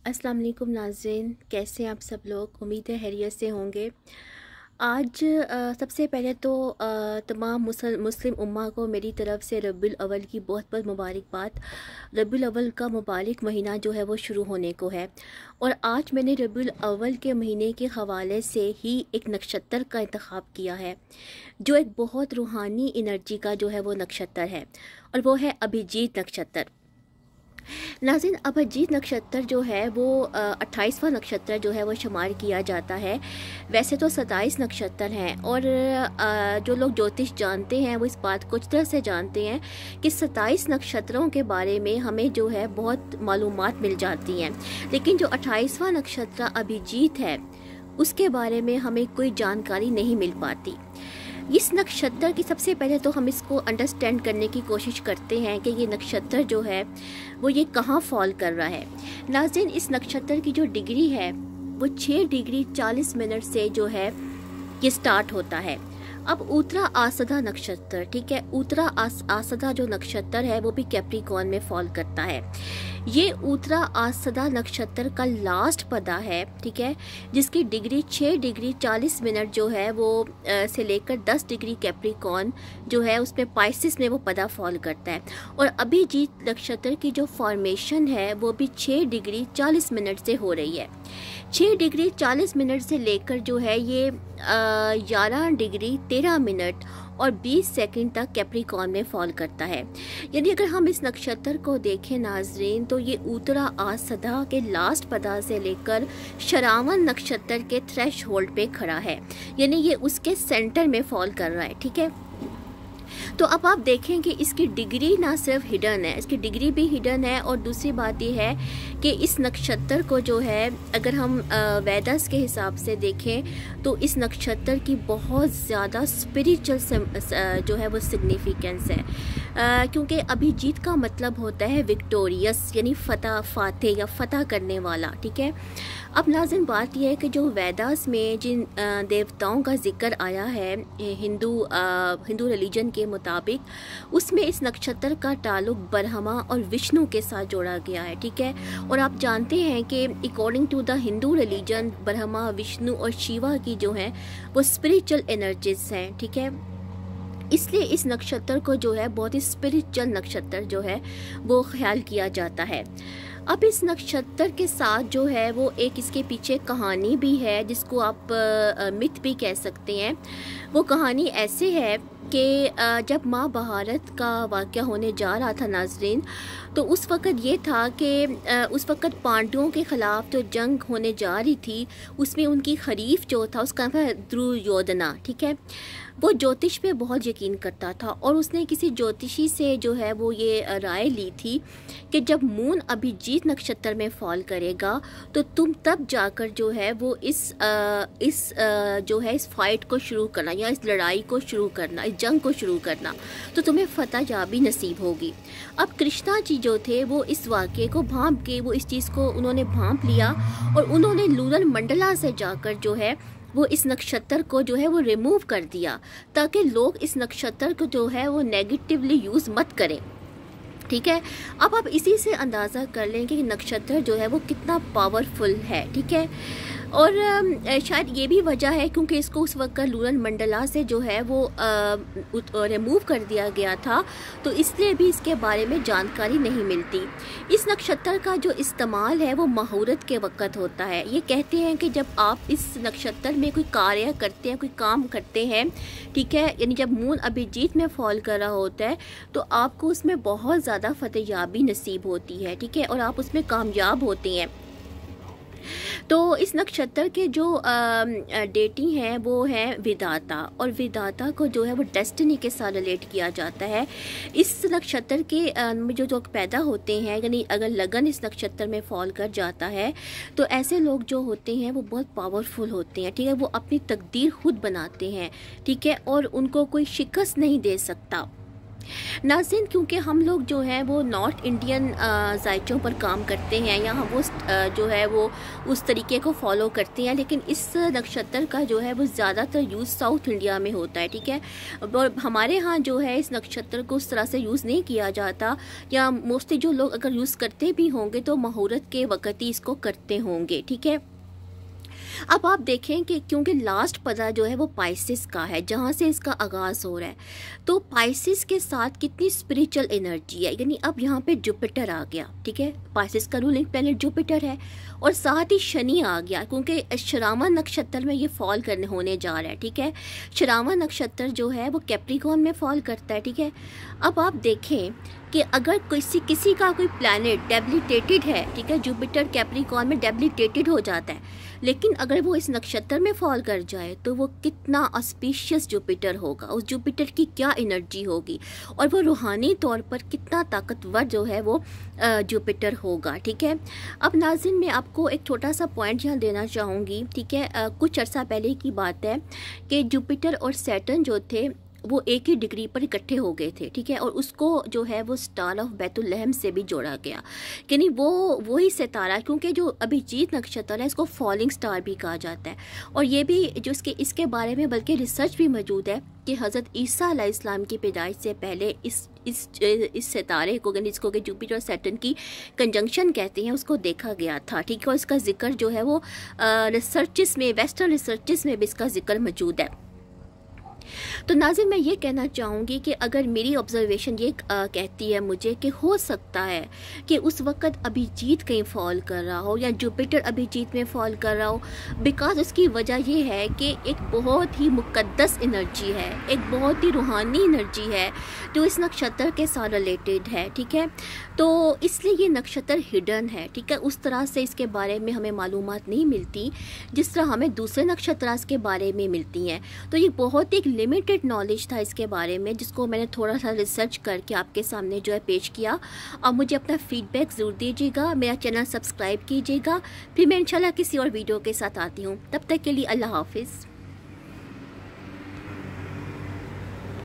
अस्सलाम वालेकुम नाज़रीन, कैसे हैं आप सब लोग। उम्मीद है खैरियत से होंगे। आज सबसे पहले तो तमाम मुस्लिम उम्मा को मेरी तरफ़ से रबीउल अव्वल की बहुत बहुत मुबारकबाद। रबीउल अव्वल का मुबारक महीना जो है वो शुरू होने को है और आज मैंने रबीउल अव्वल के महीने के हवाले से ही एक नक्षत्र का इंतखाब किया है जो एक बहुत रूहानी एनर्जी का जो है वो नक्षत्र है और वो है अभिजीत नक्षत्र। नाज़रीन, अभिजीत नक्षत्र जो है वो 28वां नक्षत्र जो है वो शुमार किया जाता है। वैसे तो 27 नक्षत्र हैं और जो लोग ज्योतिष जानते हैं वो इस बात को अच्छी तरह से जानते हैं कि 27 नक्षत्रों के बारे में हमें जो है बहुत मालूमात मिल जाती हैं, लेकिन जो 28वां नक्षत्र अभिजीत है उसके बारे में हमें कोई जानकारी नहीं मिल पाती। इस नक्षत्र की सबसे पहले तो हम इसको अंडरस्टैंड करने की कोशिश करते हैं कि ये नक्षत्र जो है वो ये कहाँ फॉल कर रहा है। नाज़रीन, इस नक्षत्र की जो डिग्री है वो 6 डिग्री 40 मिनट से जो है ये स्टार्ट होता है। अब उत्तरा आसदा नक्षत्र, ठीक है, उत्तरा आसदा जो नक्षत्र है वो भी कैप्रिकॉर्न में फॉल करता है। ये उत्तरा आसदा नक्षत्र का लास्ट पदा है, ठीक है, जिसकी डिग्री 6 डिग्री 40 मिनट जो है वो से लेकर 10 डिग्री कैप्रिकॉर्न जो है उसमें पाइसिस में वो पदा फॉल करता है। और अभिजीत नक्षत्र की जो फॉर्मेशन है वो भी 6 डिग्री 40 मिनट से हो रही है। 6 डिग्री 40 मिनट से लेकर जो है ये 11 डिग्री 13 मिनट और 20 सेकंड तक कैप्रिकॉर्न में फॉल करता है। यानी अगर हम इस नक्षत्र को देखें नाजरीन, तो ये उत्तरा आसदा के लास्ट पदा से लेकर श्रावण नक्षत्र के थ्रेश होल्ड पे खड़ा है, यानी ये उसके सेंटर में फॉल कर रहा है, ठीक है। तो अब आप देखें कि इसकी डिग्री ना सिर्फ हिडन है, इसकी डिग्री भी हिडन है और दूसरी बात ये है कि इस नक्षत्र को जो है अगर हम वेदास के हिसाब से देखें तो इस नक्षत्र की बहुत ज़्यादा स्पिरिचुअल जो है वो सिग्निफिकेंस है, क्योंकि अभिजीत का मतलब होता है विक्टोरियस, यानी फातेह या फतह करने वाला, ठीक है। अब नाज़रीन, बात यह है कि जो वेदास में जिन देवताओं का जिक्र आया है हिंदू रिलीजन के मुताबिक, उसमें इस नक्षत्र का ताल्लुक ब्रह्मा और विष्णु के साथ जोड़ा गया है, ठीक है। और आप जानते हैं कि according to the Hindu religion Brahma, Vishnu और शिवा की जो है वो स्पिरिचुअल एनर्जीज हैं, ठीक है। इसलिए इस नक्षत्र को जो है बहुत ही स्पिरिचुअल नक्षत्र जो है वो ख्याल किया जाता है। अब इस नक्षत्र के साथ जो है वो एक इसके पीछे कहानी भी है जिसको आप मिथ भी कह सकते हैं। वो कहानी ऐसे है कि जब महाभारत का वाक़या होने जा रहा था नाजरीन, तो उस वक़्त ये था कि उस वक़्त पांडवों के ख़िलाफ़ जो जंग होने जा रही थी उसमें उनकी खरीफ जो था उसका नाम था दुर्योधना, ठीक है। वो ज्योतिष पे बहुत यकीन करता था और उसने किसी ज्योतिषी से जो है वो ये राय ली थी कि जब मून अभिजीत नक्षत्र में फॉल करेगा तो तुम तब जाकर जो है वो इस जो है इस फाइट को शुरू करना या इस लड़ाई को शुरू करना, इस जंग को शुरू करना, तो तुम्हें फतह याबी नसीब होगी। अब कृष्णा जी जो थे वो इस वाक़े को भांप के वो इस चीज़ को उन्होंने भांप लिया और उन्होंने लूनर मंडला से जाकर जो है वो इस नक्षत्र को जो है वो रिमूव कर दिया ताकि लोग इस नक्षत्र को जो है वो नेगेटिवली यूज़ मत करें, ठीक है। अब आप इसी से अंदाज़ा कर लें कि नक्षत्र जो है वो कितना पावरफुल है, ठीक है। और शायद ये भी वजह है क्योंकि इसको उस वक्त लूनर मंडला से जो है वो रिमूव कर दिया गया था, तो इसलिए भी इसके बारे में जानकारी नहीं मिलती। इस नक्षत्र का जो इस्तेमाल है वो मुहूर्त के वक्त होता है। ये कहते हैं कि जब आप इस नक्षत्र में कोई कार्य करते हैं, कोई काम करते हैं, ठीक है, यानी जब मून अभिजीत में फॉल कर रहा होता है तो आपको उसमें बहुत ज़्यादा फतेहयाबी नसीब होती है, ठीक है, और आप उसमें कामयाब होते हैं। तो इस नक्षत्र के जो डेटी हैं वो हैं विधाता, और विधाता को जो है वो डेस्टिनी के साथ रिलेट किया जाता है। इस नक्षत्र के जो लोग पैदा होते हैं, यानी अगर लगन इस नक्षत्र में फॉल कर जाता है तो ऐसे लोग जो होते हैं वो बहुत पावरफुल होते हैं, ठीक है। वो अपनी तकदीर खुद बनाते हैं, ठीक है, और उनको कोई शिकस्त नहीं दे सकता। नाज़रीन, क्योंकि हम लोग जो है वो नॉर्थ इंडियन जायचों पर काम करते हैं या हम वो जो है वो उस तरीके को फॉलो करते हैं, लेकिन इस नक्षत्र का जो है वो ज़्यादातर यूज़ साउथ इंडिया में होता है, ठीक है। और हमारे यहाँ जो है इस नक्षत्र को उस तरह से यूज़ नहीं किया जाता, या मोस्टली जो लोग अगर यूज़ करते भी होंगे तो मुहूर्त के वक़्त ही इसको करते होंगे, ठीक है। अब आप देखें कि क्योंकि लास्ट पदा जो है वो पाइसिस का है, जहाँ से इसका आगाज़ हो रहा है, तो पाइसिस के साथ कितनी स्पिरिचुअल एनर्जी है, यानी अब यहाँ पे जुपिटर आ गया, ठीक है। पाइसिस का रूलिंग प्लैनेट जुपिटर है, और साथ ही शनि आ गया, क्योंकि श्रावण नक्षत्र में ये फॉल करने होने जा रहा है, ठीक है। श्रावण नक्षत्र जो है वो कैप्रिकॉर्न में फॉल करता है, ठीक है। अब आप देखें कि अगर किसी का कोई प्लैनेट डेबिलिटेटेड है, ठीक है, जुपिटर कैप्रिकॉर्न में डेबिलिटेटेड हो जाता है, लेकिन अगर वो इस नक्षत्र में फॉल कर जाए तो वो कितना ऑस्पिशियस जुपिटर होगा, उस जुपिटर की क्या एनर्जी होगी, और वो रूहानी तौर पर कितना ताकतवर जो है वो जुपिटर होगा, ठीक है। अब नाज़रीन, मैं आपको एक छोटा सा पॉइंट यहाँ देना चाहूँगी, ठीक है। कुछ अर्सा पहले की बात है कि जुपिटर और सैटर्न जो थे वो एक ही डिग्री पर इकट्ठे हो गए थे, ठीक है, और उसको जो है वो स्टार ऑफ बैतुलहम से भी जोड़ा गया, यानी वो ही सितारा, क्योंकि जो अभिजीत नक्षत्र है इसको फॉलिंग स्टार भी कहा जाता है। और ये भी जो इसके बारे में बल्कि रिसर्च भी मौजूद है कि हज़रत ईसा अलैहिस्सलाम की पैदाइश से पहले इस सितारे को, जिसको कि जुपिटर और सैटर्न की कंजंक्शन कहते हैं, उसको देखा गया था, ठीक है। और इसका जिक्र जो है वो रिसर्चेस में, वेस्टर्न रिसर्चेस में भी इसका जिक्र मौजूद है। तो नाज़रीन, मैं ये कहना चाहूँगी कि अगर मेरी ऑब्जर्वेशन ये कहती है मुझे कि हो सकता है कि उस वक़्त अभिजीत कहीं फॉल कर रहा हो या जुपिटर अभिजीत में फॉल कर रहा हो, बिकॉज उसकी वजह ये है कि एक बहुत ही मुक़द्दस एनर्जी है, एक बहुत ही रूहानी एनर्जी है जो इस नक्षत्र के साथ रिलेटेड है, ठीक है। तो इसलिए ये नक्षत्र हिडन है, ठीक है। उस तरह से इसके बारे में हमें मालूमात नहीं मिलती जिस तरह हमें दूसरे नक्षत्र के बारे में मिलती हैं। तो ये बहुत एक लिमिटेड नॉलेज था इसके बारे में, जिसको मैंने थोड़ा सा रिसर्च करके आपके सामने जो है पेश किया। और मुझे अपना फीडबैक ज़रूर दीजिएगा, मेरा चैनल सब्सक्राइब कीजिएगा। फिर मैं इंशाल्लाह किसी और वीडियो के साथ आती हूँ। तब तक के लिए अल्लाह हाफिज़।